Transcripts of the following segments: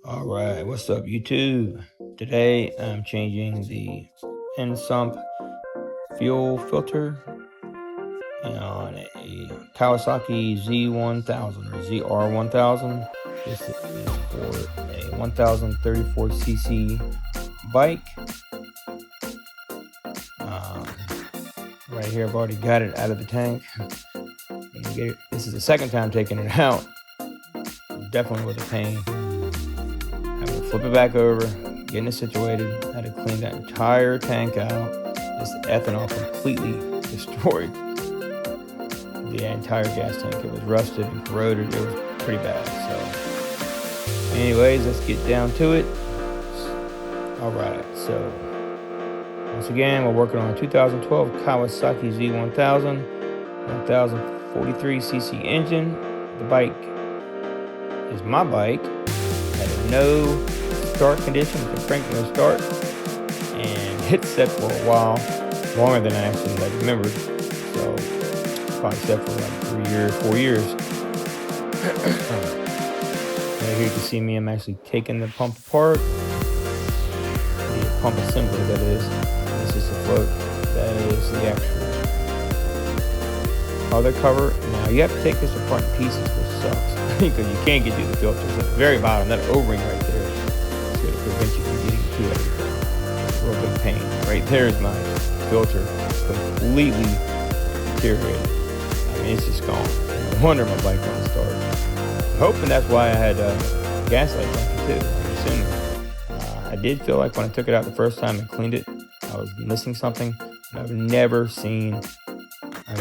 All right, what's up, YouTube? Today I'm changing the end sump fuel filter on a Kawasaki Z1000 or ZR1000. This is for a 1034cc bike. Right here, I've already got it out of the tank. This is the second time taking it out. Definitely with a pain. I'm gonna flip it back over, getting it situated. I had to clean that entire tank out. This ethanol completely destroyed the entire gas tank. It was rusted and corroded. It was pretty bad. So anyways, let's get down to it. All right, so once again, we're working on a 2012 Kawasaki Z1000, 1043cc engine. The bike is my bike. Had a no start condition with the crank no start, and it set for a while, longer than I actually remembered. So probably set for like 3 years, 4 years. Right here you can see me. I'm actually taking the pump apart. The pump assembly, that is. This is the float. That is the actual other cover. Now you have to take this apart in pieces, which sucks because you can't get to the filters at the very bottom. That O-ring right there is going to prevent you from getting to everything. It's a real big pain. Right there is my filter, completely deteriorated. I mean, it's just gone. No wonder my bike won't start. I'm hoping that's why I had gas light junkie too. I'm assuming. I did feel like when I took it out the first time and cleaned it, I was missing something. And I've never seen. I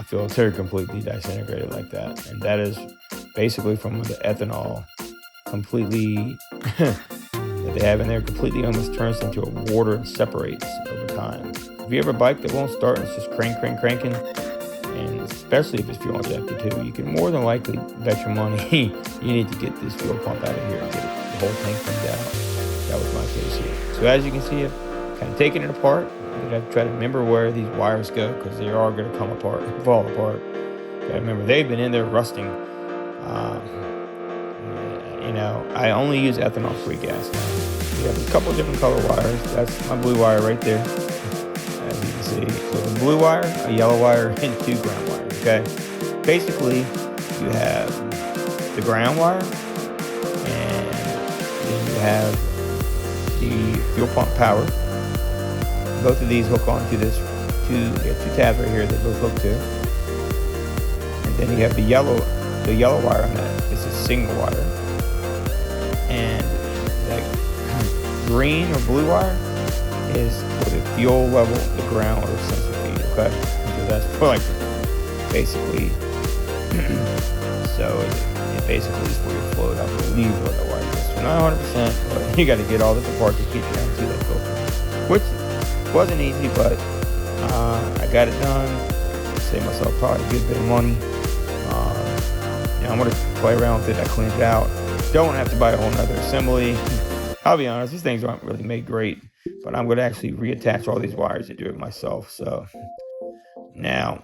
feel it's completely disintegrated like that, and that is basically from the ethanol completely that they have in there completely almost turns into a water and separates over time. If you have a bike that won't start and it's just cranking, and especially if it's fuel injected too, you can more than likely bet your money you need to get this fuel pump out of here and get the whole tank cleaned out. That was my case here. So as you can see, I've kind of taken it apart. I'm gonna try to remember where these wires go because they are going to come apart and fall apart. Gotta remember they've been in there rusting. I only use ethanol-free gas now. We have a couple of different color wires. That's my blue wire right there, as you can see. So the blue wire, a yellow wire, and 2 ground wires. Okay. Basically, you have the ground wire, and then you have the fuel pump power. Both of these hook onto this two tabs right here. They both hook to. And then you have the yellow wire on that. This is single wire. And that green or blue wire is for the fuel level, the ground or sensor feed. Okay, so that's for like basically. So it basically is for your float. I believe what the wire is. So not 100%, but you got to get all this apart to keep down to that filter, which wasn't easy, but I got it done. Saved myself probably a good bit of money. I'm gonna play around with it. I cleaned it out. Don't have to buy a whole nother assembly. I'll be honest, these things aren't really made great, but I'm gonna actually reattach all these wires and do it myself. So now,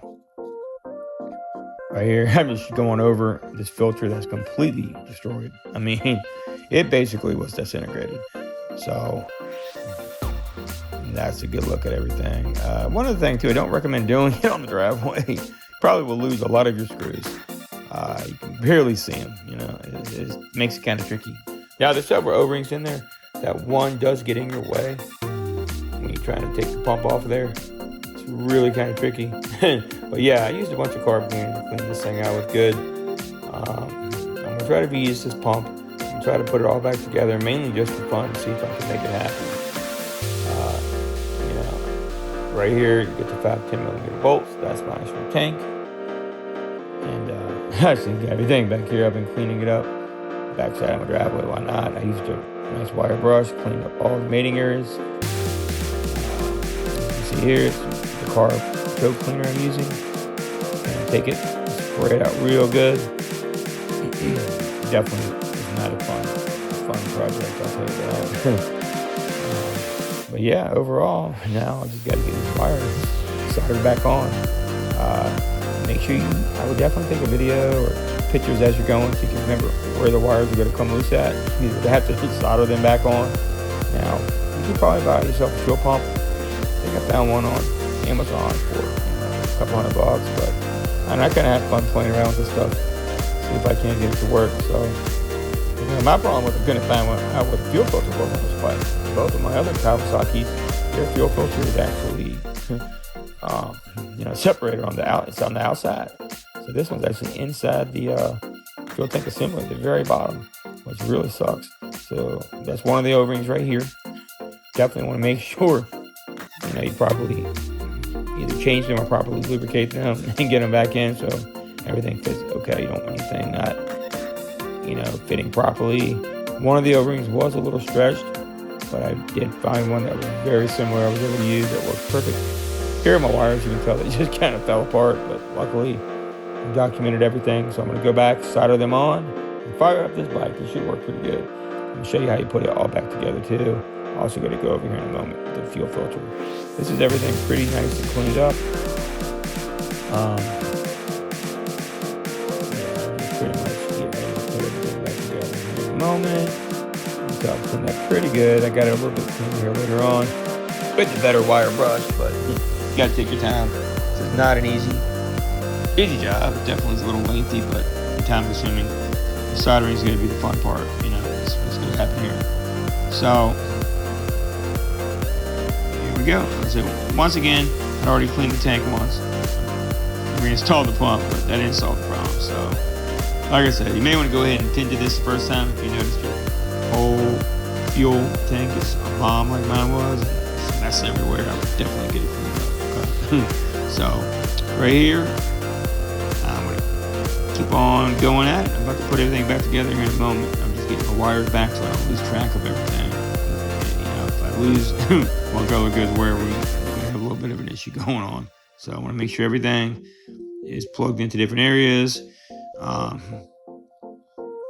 right here, I'm just going over this filter that's completely destroyed. I mean, it basically was disintegrated. So that's a good look at everything. One other thing too, I don't recommend doing it on the driveway. Probably will lose a lot of your screws. You can barely see them, it makes it kind of tricky. Now there's several O-rings in there. That one does get in your way when you're trying to take the pump off of there. It's really kind of tricky. But yeah, I used a bunch of carb cleaner to clean this thing out with good. I'm gonna try to reuse this pump and try to put it all back together, mainly just for fun, to see if I can make it happen. Right here, you get the 5-10mm bolts. That's my actual tank. And actually, got everything back here. I've been cleaning it up. Backside of my driveway, why not? I used a nice wire brush, cleaned up all the mating areas. You see here, it's the carb choke cleaner I'm using. And take it, spray it out real good. Definitely is not a fun project, I'll tell you that. But yeah, overall, now I just got to get these wires soldered back on. make sure I would definitely take a video or pictures as you're going so you can remember where the wires are going to come loose at. You have to solder them back on. Now, you could probably buy yourself a fuel pump. I think I found one on Amazon for a couple $100, but I kind of have fun playing around with this stuff, see if I can get it to work. So, my problem with couldn't find out what the fuel filter was on this bike. Both of my other Kawasaki's, their fuel filter is actually, separated on the out. It's on the outside. So this one's actually inside the fuel tank assembly at the very bottom, which really sucks. So that's one of the O-rings right here. Definitely want to make sure, you probably either change them or properly lubricate them and get them back in so everything fits okay. You don't want anything not, fitting properly. One of the O-rings was a little stretched, but I did find one that was very similar I was able to use that worked perfect. Here are my wires. You can tell they just kind of fell apart, but luckily I documented everything. So I'm going to go back, solder them on, and fire up this bike. It should work pretty good. I'm going to show you how you put it all back together too. Also going to go over here in a moment with the fuel filter. This is everything pretty nice and cleaned up. Pretty much get ready to put everything back together in a moment. So I've cleaned that pretty good. I got it a little bit cleaner here later on with the better wire brush, but you got to take your time. This is not an easy job. It definitely is a little lengthy, but time consuming. The soldering is going to be the fun part. It's going to happen here. So here we go. So once again, I already cleaned the tank once. Reinstalled the pump, but that didn't solve the problem. So, like I said, you may want to go ahead and tend to this the first time if you noticed your whole fuel tank is a bomb like mine was. There's a mess everywhere. I would definitely get it cleaned up. Okay? So, right here, I'm going to keep on going at it. I'm about to put everything back together here in a moment. I'm just getting the wires back so I don't lose track of everything. If I lose what color goes where, we're going to have a little bit of an issue going on. So I want to make sure everything is plugged into different areas.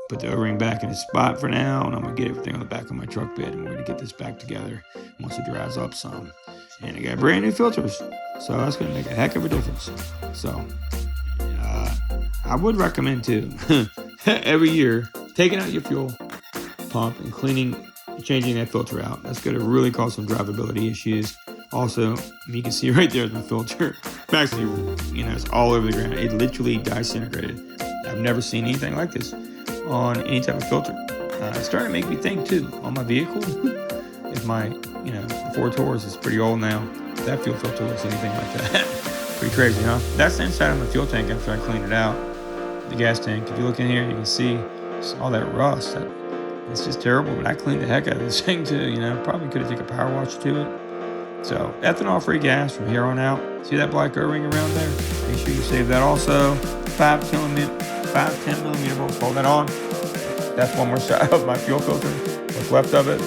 Put the O-ring back in its spot for now, and I'm going to get everything on the back of my truck bed, and we're going to get this back together once it dries up some. And I got brand new filters, so that's going to make a heck of a difference. So I would recommend too, every year, taking out your fuel pump and changing that filter out. That's going to really cause some drivability issues. Also, you can see right there the filter. Actually, it's all over the ground. It literally disintegrated. I've never seen anything like this on any type of filter. It's starting to make me think too, on my vehicle, if my, the Ford Taurus is pretty old now, if that fuel filter looks anything like that. Pretty crazy, huh? That's the inside of my fuel tank after I cleaned it out. The gas tank. If you look in here, you can see all that rust. It's just terrible, but I cleaned the heck out of this thing too, Probably could have taken a power wash to it. So, ethanol-free gas from here on out. See that black O-ring around there? Make sure you save that also. 5-10 millimeter bolts. Hold that on. That's one more shot of my fuel filter. What's left of it.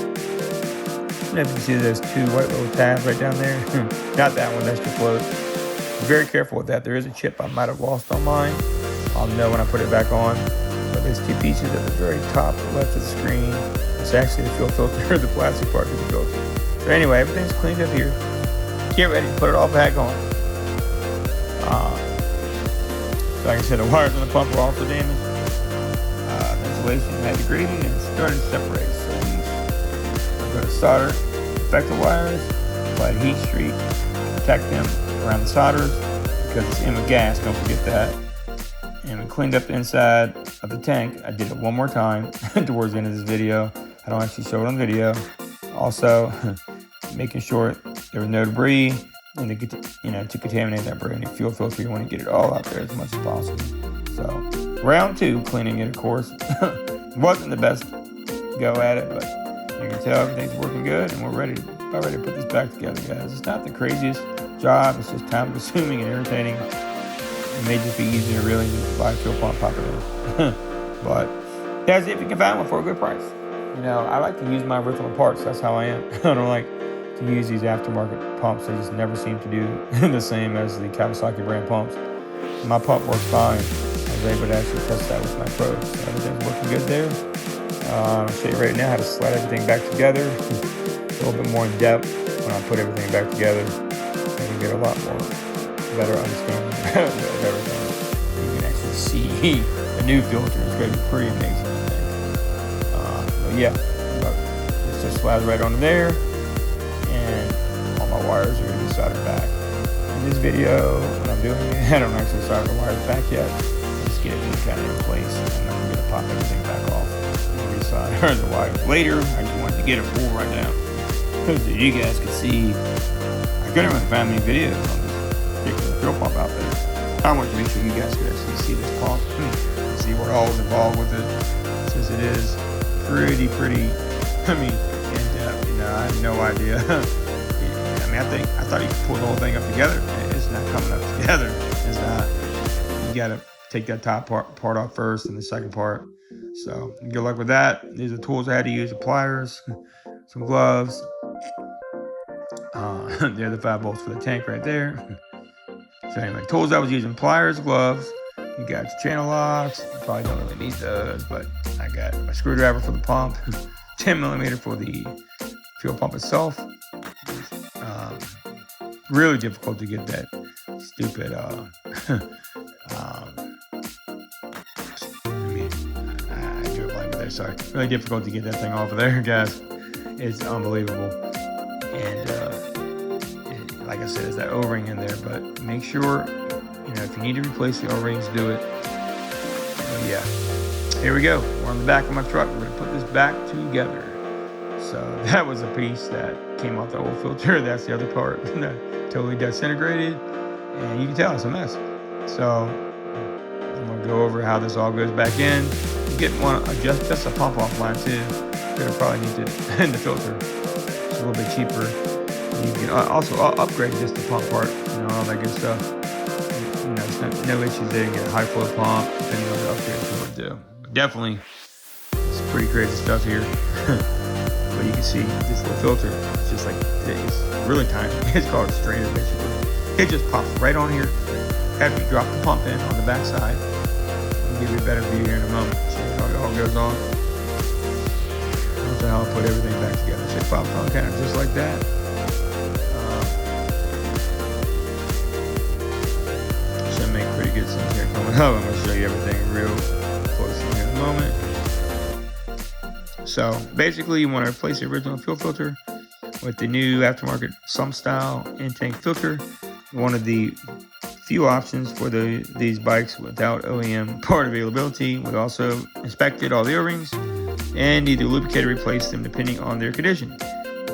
And if you can see there's two white little tabs right down there. Not that one, that's your float. Be very careful with that. There is a chip I might have lost on mine. I'll know when I put it back on. But there's two pieces at the very top left of the screen. It's actually the fuel filter, the plastic part of the filter. So anyway, everything's cleaned up here. Get ready to put it all back on. Like I said, the wires on the pump were also damaged. The insulation had degraded and it started to separate. So I'm going to solder, affect the wires, apply a heat shrink, protect them around the solders because it's in with gas, don't forget that. And we cleaned up the inside of the tank. I did it one more time towards the end of this video. I don't actually show it on video. Also, making sure there was no debris and to contaminate that brand new fuel filter, you want to get it all out there as much as possible. So, round 2, cleaning it, of course. Wasn't the best go at it, but you can tell everything's working good, and we're ready to put this back together, guys. It's not the craziest job. It's just time consuming and irritating. It may just be easier, really, to buy a fuel pump, pop it in. But that's if you can find one for a good price. I like to use my original parts. That's how I am. I don't like to use these aftermarket pumps. They just never seem to do the same as the Kawasaki brand pumps. My pump works fine. I was able to actually test that with my pros. So everything's working good there. I'll show you right now how to slide everything back together. A little bit more in depth when I put everything back together. You can get a lot more better understanding of everything. the new filter is going to be pretty amazing, I think. But yeah, look, it just slides right onto there, and all my wires are going to be soldered back. In this video, when I'm doing it, I don't actually solder the wires back yet. Just get everything kind of in place, and I'm going to pop everything back off and resolder the wires later. I just wanted to get it full right now, so you guys can see. I couldn't really find many videos on this particular fuel pump out there. I want to make sure you guys can actually see this pump, see what all is involved with it, since it is pretty, I mean, in depth. You know, I have no idea. I mean, I thought you could pull the whole thing up together. It's not coming up together. It's not. You gotta take that top part off first, and the second part. So good luck with that. These are tools I had to use: the pliers, some gloves. They're the 5 bolts for the tank right there. So anyway, tools I was using: pliers, gloves. You got your channel locks. You probably don't really need those, but I got my screwdriver for the pump, 10mm for the fuel pump itself. Really difficult to get that stupid. I drew a blank there. Sorry. Really difficult to get that thing off of there, guys. It's unbelievable. And like I said, it's that O-ring in there, but make sure, you know, if you need to replace the O-rings, do it. Yeah, here we go. We're on the back of my truck. We're gonna put this back together. So that was a piece that came off the old filter. That's the other part that totally disintegrated, and you can tell it's a mess. So I'm gonna go over how this all goes back in. You get one just a pump off line too. You're gonna probably need to end the filter. It's a little bit cheaper. You can also upgrade just the pump part, you know, all that good stuff. You know, it's no issues there. You get a high flow pump, depending on the upgrades you want to do. But definitely, some pretty crazy stuff here. But you can see this little filter, it's just like, it's really tiny. It's called a strainer, basically. It just pops right on here after you drop the pump in on the back side. I'll give you a better view here in a moment. See how it all goes on. That's how I'll put everything back together. So it pops on kind of just like that. Should make pretty good sense here coming up. I'm going to show you everything real close here in a moment. So basically, you want to replace the original fuel filter with the new aftermarket sump-style in-tank filter. One of the few options for these bikes without OEM part availability. We also inspected all the O-rings and either lubricate or replace them depending on their condition.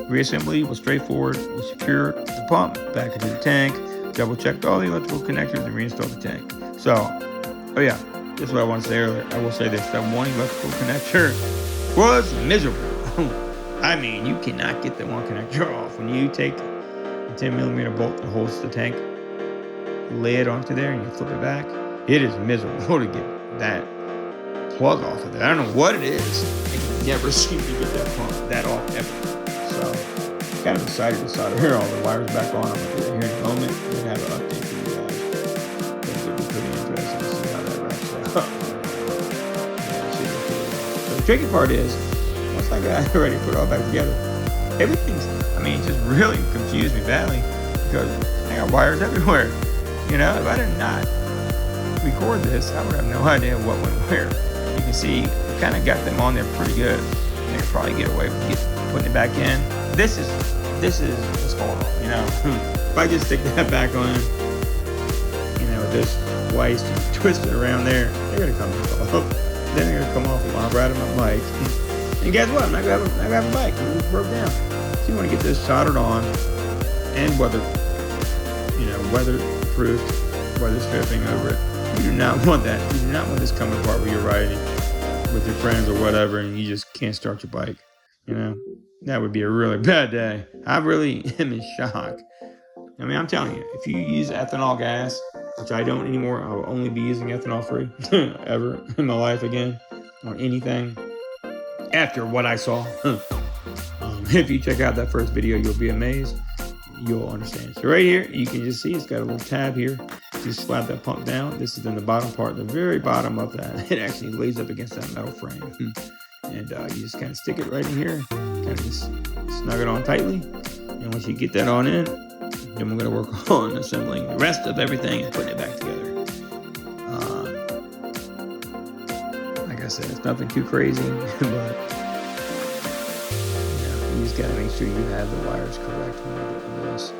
Reassembly was straightforward. We secured the pump back into the tank, double-checked all the electrical connectors, and reinstalled the tank. So, oh yeah, this is what I want to say earlier. I will say this: that one electrical connector was miserable. I mean, you cannot get the one connector off. When you take the 10mm bolt that holds the tank lid onto there and you flip it back, it is miserable to get that plug off of there. I don't know what it is. I never seem to get that off ever. So, kind of excited to solder all the wires back on. I'm going to do that here in a moment and have an update for you guys. I think it'll be pretty interesting to see how that wraps up. So the tricky part is, once I got ready to put it all back together, everything's, I mean, it just really confused me badly because I got wires everywhere. You know, if I did not record this, I would have no idea what went where. You can see we kind of got them on there pretty good. I could probably get away with putting it back in. This is what's going on, you know. If I just stick that back on, you know, this twice, twist it around there, they're gonna come off. Then they're gonna come off while I'm riding my bike. And guess what? I'm not gonna have a bike. It just broke down. So you want to get this soldered on and weatherproofed, weather stripping over it. You do not want that. You do not want this coming apart when you're riding with your friends or whatever, and you just can't start your bike. You know, that would be a really bad day. I really am in shock. I mean, I'm telling you, if you use ethanol gas, which I don't anymore, I will only be using ethanol free ever in my life again on anything after what I saw. If you check out that first video, you'll be amazed. You'll understand. So right here, you can just see it's got a little tab here. Just slap that pump down. This is in the bottom part, the very bottom of that. It actually lays up against that metal frame. And you just kind of stick it right in here, kind of just snug it on tightly. And once you get that on in, then we're going to work on assembling the rest of everything and putting it back together. said, it's nothing too crazy, but you just gotta make sure you have the wires correct when you do this.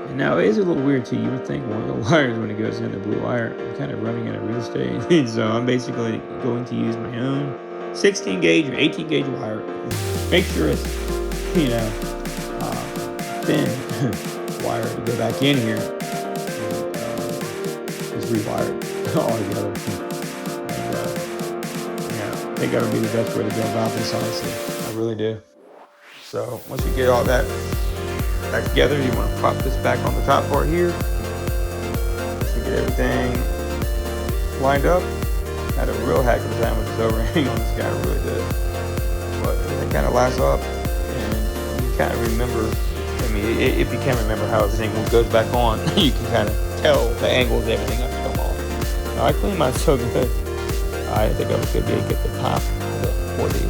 And now it is a little weird too. You would think one of the wires when it goes in the blue wire, I'm kind of running out of real estate. So I'm basically going to use my own 16 gauge or 18 gauge wire. Make sure it's, thin wire to go back in here. And, just rewire it all together. And, I think that would be the best way to go about this, honestly. I really do. So once you get all that back together, you want to pop this back on the top part here. Once you get everything lined up, I had a real heck of a time with this overhang on this guy, I really did. But everything kind of lines up, and you kind of remember, if you can't remember how everything goes back on, you can kind of tell the angles everything has to come off. Now, I cleaned mine so good. I think I was going to get the top for the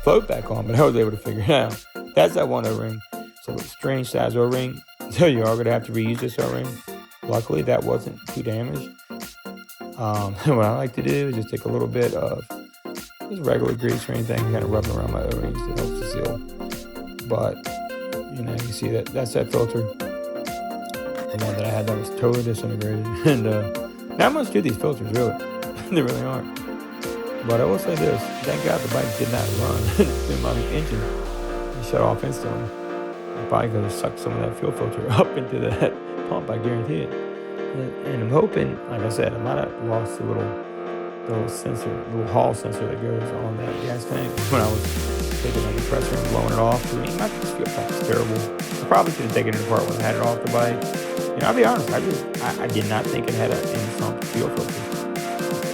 float back on, but I was able to figure it out. That's that one O-ring. So a strange size O-ring. So you are going to have to reuse this O-ring. Luckily, that wasn't too damaged. What I like to do is just take a little bit of just regular grease or anything, kind of rub it around my O-rings. It helps to seal. But, you see that's that filter. The one that I had that was totally disintegrated. And not much to these filters, really. They really aren't. But I will say this, thank God the bike did not run through my engine. It shut off instantly. I probably could have sucked some of that fuel filter up into that pump, I guarantee it. And I'm hoping, like I said, I might have lost the little sensor, the little hall sensor that goes on that gas tank when I was taking my compressor and blowing it off. My fuel pump is terrible. I probably should have taken it apart when I had it off the bike. I'll be honest, I did not think it had an in-sump fuel filter.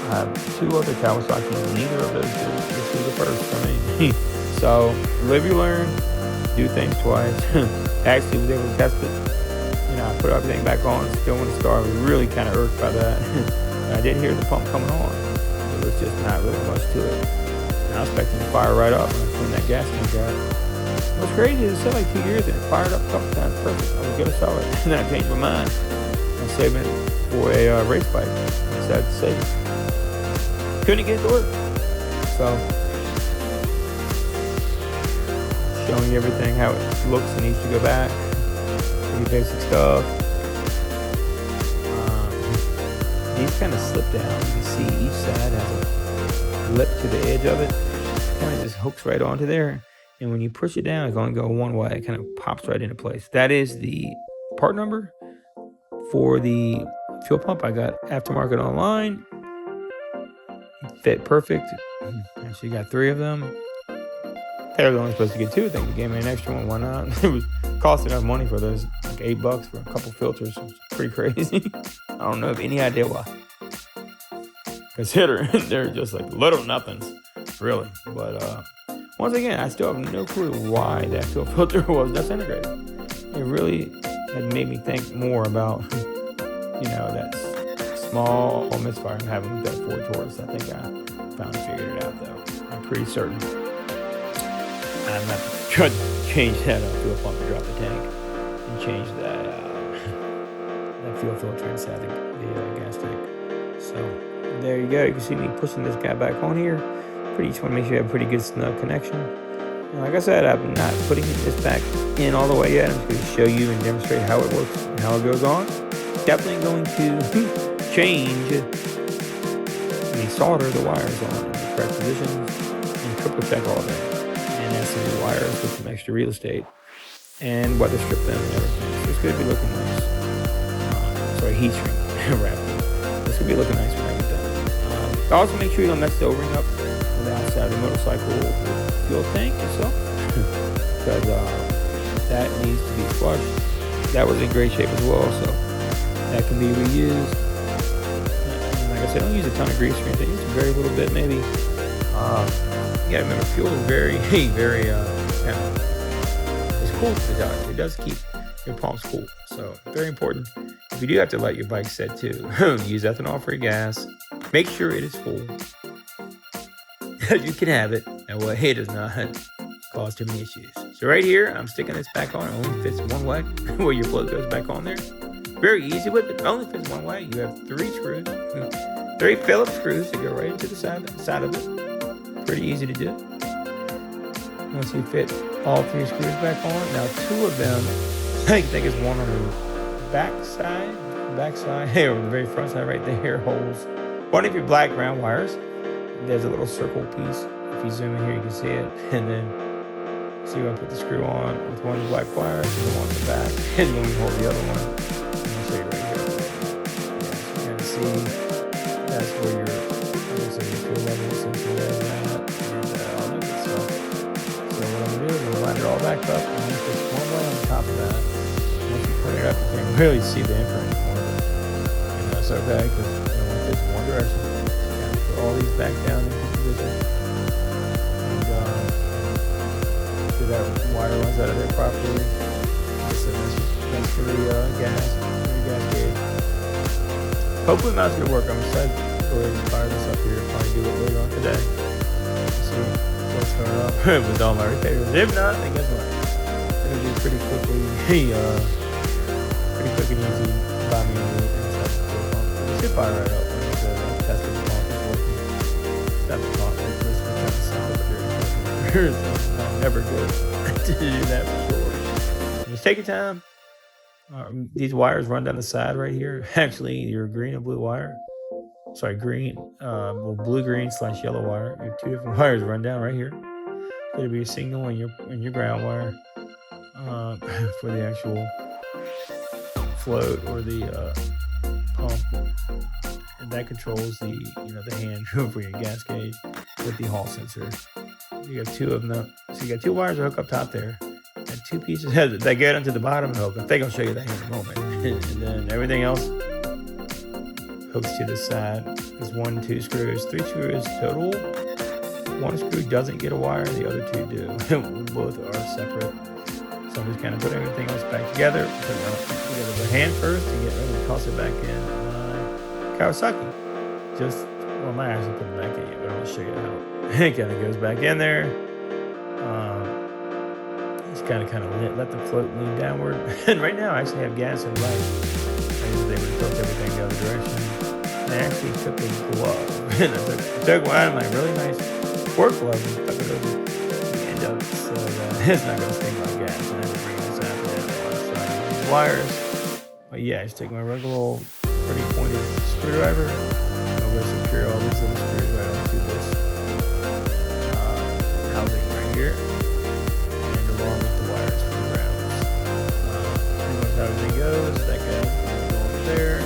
I have 2 other Kawasaki, and neither of those do. This is the first for me. So, live you learn, do things twice. Actually was able to test it. I put everything back on, still want to start. I was really kind of irked by that. I did hear the pump coming on. It was just not really much to it. And I was expecting to fire right up when I cleaned that gas tank out. What's crazy is it said like 2 years and it fired up a couple times. Perfect. I was going to sell it. And then I changed my mind. I'm saving it for a race bike. I decided to save it. Couldn't get it to work. So, showing you everything, how it looks and needs to go back. Pretty basic stuff. These kind of slip down. You can see each side has a lip to the edge of it. It kind of just hooks right onto there. And when you push it down, it's going to go one way. It kind of pops right into place. That is the part number for the fuel pump I got aftermarket online. Fit perfect. Actually got 3 of them. They were only supposed to get 2. I think they gave me an extra one. Why not? It was cost enough money for those, like $8 for a couple filters. It was pretty crazy. I don't know of any idea why. Consider they're just like little nothings, really. But once again, I still have no clue why that fuel filter was disintegrated. It really had made me think more about, that small misfire I'm having with that Ford Taurus. I think I finally figured it out, though. I'm pretty certain. I'm not trying to change that fuel pump to drop the tank and change that fuel filter inside the gas tank. So there you go. You can see me pushing this guy back on here. You just want to make sure you have a pretty good snug connection. And like I said, I'm not putting this back in all the way yet. I'm just going to show you and demonstrate how it works and how it goes on. Definitely going to change and solder the wires on in the correct positions and triple check all that. And add some new wires with some extra real estate and weather strip them and everything. So it's going to be looking nice. Heat shrink wrapping. This will be looking nice when I get done. Also, make sure you don't mess the O-ring up on the outside of the motorcycle fuel tank itself, because that needs to be flushed. That was in great shape as well, so that can be reused. And like I said, don't use a ton of grease or anything. Use a very little bit, maybe. You gotta remember, fuel is very, very it's cool to the tires. It does keep your pumps cool, so very important. If you do have to let your bike set too, use ethanol-free gas. Make sure it is full. You can have it. That way it does not cause too many issues. So right here, I'm sticking this back on. It only fits one way where your float goes back on there. very easy with it. It only fits one way. You have 3 screws, 3 Phillips screws that go right into the side of it. Pretty easy to do. Once you fit all 3 screws back on, now 2 of them, I think it's one on the back side, or the very front side right there, holds one of your black ground wires. There's a little circle piece. If you zoom in here, you can see it. And then, see where I put the screw on with one of the black wires and the one on the back. And then we hold the other one. I'll show you right here. Yeah, so you can see that's where your fuel level essentially is at. And all that good stuff. So what I'm going to do is I'm going to line it all back up. And then put one way on top of that. Once you put it up, you can't really see the imprint anymore. And that's okay, because once it's one direction, all these back down into position, and that wire runs out of there properly. So that's for the gas gauge. Hopefully the mouse is gonna work. I'm excited to go ahead and fire this up here. Probably do it later on today. See, so let's start off with all my repairs. If not, then guess what? It'll be pretty quickly, pretty quick and easy. Buy me a new inside the fuel pump. It should fire right up. Testing the pump is working. Stop the pump. This was kind of sound up here. I'm never good to do that for sure. Just take your time. These wires run down the side right here. Actually, your green and blue wire. Sorry, blue-green / yellow wire. You have 2 different wires run down right here. It'll be a signal and your ground wire for the actual float or the pump. And that controls the hand for your gas gauge with the hall sensor. You have 2 of them. So you got 2 wires that hook up top there, and 2 pieces that get onto the bottom and hook. I think I'll show you that in a moment. And then everything else hooks to the side. There's 1, 2 screws, 3 screws total. 1 screw doesn't get a wire, the other 2 do. Both are separate. So I'm just kind of putting everything else back together. Put together the hand first to get ready to toss it back in. Kawasaki. I might actually put it back in, but I'm going to show you how it kind of goes back in there. Just kind of let the float lean downward. And right now I actually have gas and light. I was able to tilt everything the other direction. I actually took a glove. And I took one of my really nice work gloves and stuck it over the end of it so that it's not going to sting my gas. And I had to bring this out and on these wires. But yeah, I just take my regular old pretty pointed screwdriver. I'm going to secure all these little screws right onto this housing right here, and along with the wires for the grounds. Pretty much how everything goes. That guy will go over there.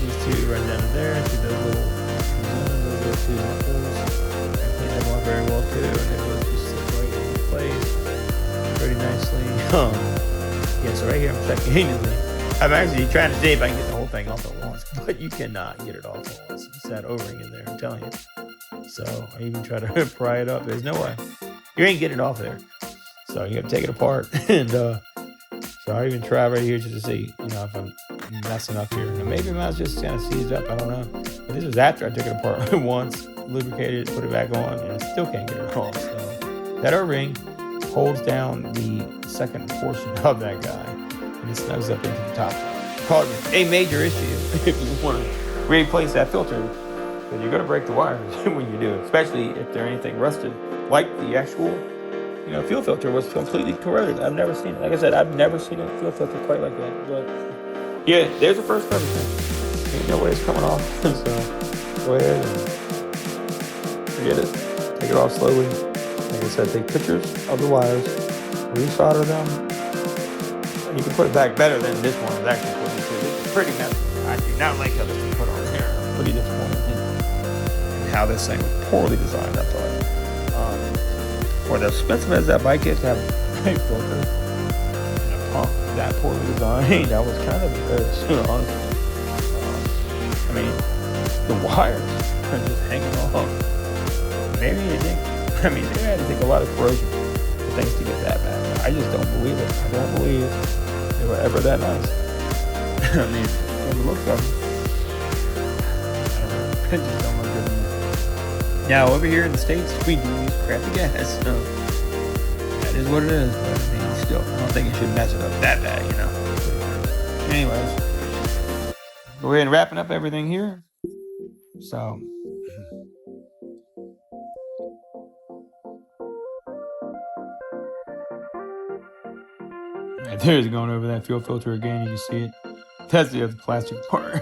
These 2 run down to there to those little zones, those 2 nipples. I cleaned them off very well too, and they both just slip right into place pretty nicely. Yeah, so right here I'm checking. I'm actually trying to see if I can get the whole thing off at once, but you cannot get it off at once. It's that O-ring in there, I'm telling you. So I even try to pry it up. There's no way. You ain't getting it off there. So you have to take it apart. And so I even try right here just to see, if I'm messing up here. And maybe mine's just kind of seized up. I don't know. But this was after I took it apart once, lubricated it, put it back on, and I still can't get it off. So that O-ring holds down the second portion of that guy. And it snugs up into the top. Causing a major issue if you want to replace that filter. But you're going to break the wires when you do it, especially if they're anything rusted, like the actual, fuel filter was completely corroded. I've never seen it. Like I said, I've never seen a fuel filter quite like that. But yeah, there's the first for everything. Ain't no way it's coming off. So go ahead and forget it. Take it off slowly. Like I said, take pictures of the wires, resolder them. You can put it back better than this one is actually put into. It's pretty messy. I do not like how this is put on there. I'm pretty disappointed in how this thing was poorly designed, I thought. For as expensive as that bike is to have a filter and a pump that poorly designed, that was kind of embarrassing, honestly. I mean, the wires are just hanging off. Maybe it didn't. I mean, they had to take a lot of corrosion for things to get that bad. I just don't believe it. I don't believe they were ever that nice. I mean, from the looks of them, I just don't look good. Now, over here in the States, we do use crappy gas, so that is what it is. But I mean, still, I don't think it should mess it up that bad, anyways, go ahead and wrapping up everything here. So. Right there's going over that fuel filter again. You can see it. That's the other plastic part.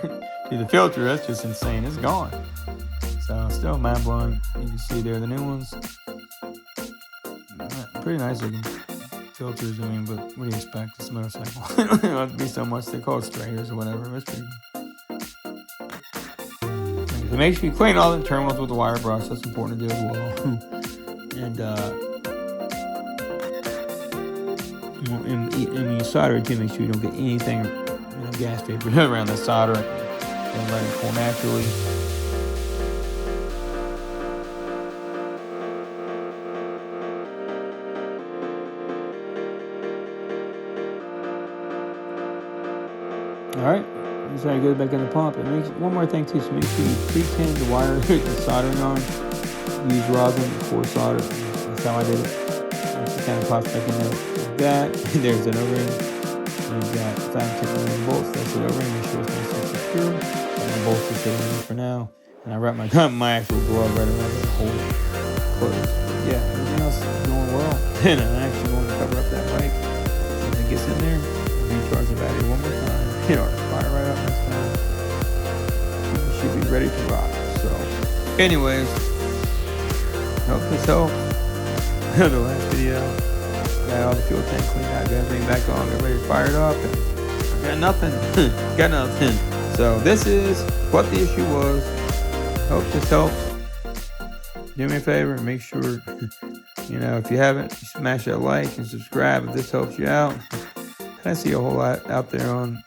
See the filter, that's just insane. It's gone. So still mind blowing. You can see there the new ones. Pretty nice looking filters, I mean, but what do you expect? It's a motorcycle. It don't have to be so much. They call it strayers or whatever. That's pretty good. So make sure you clean all the terminals with the wire brush. That's important to do as well. And when you solder it too, make sure you don't get anything, gas vapor around the solder. Don't let it cool naturally. All right, let's try to get it back in the pump. And one more thing too, so make sure you pre-tin the wire the soldering on. Use rosin before solder. That's how I did it. It kind of pops back in there like that. There's an O-ring. And you've got 5-10 bolts. That's an O-ring. Make sure it's nice and secure. And the bolts are sitting in for now. And I wrap my actual glove right around it to hold it closed. But yeah, everything else is going well. And I'm actually going to cover up that bike. So when it gets in there, recharge the battery one more time. Fire right up next time. You should be ready to rock. So, anyways, hope this helps. The last video, got all the fuel tank cleaned out, got everything back on, got ready to fire it up, and got nothing. Got nothing. So this is what the issue was. Hope this helps. Do me a favor, make sure, if you haven't, smash that like and subscribe if this helps you out. I see a whole lot out there on,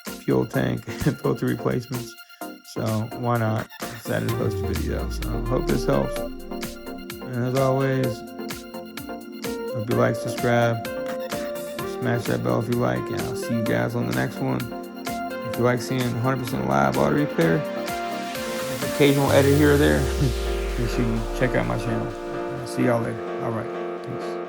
fuel tank filter replacements. So why not? Decided to post a video. So hope this helps. And as always, hope you like, subscribe, smash that bell if you like, and I'll see you guys on the next one. If you like seeing 100% live auto repair, occasional edit here or there, make sure you check out my channel. I'll see y'all later. All right, peace.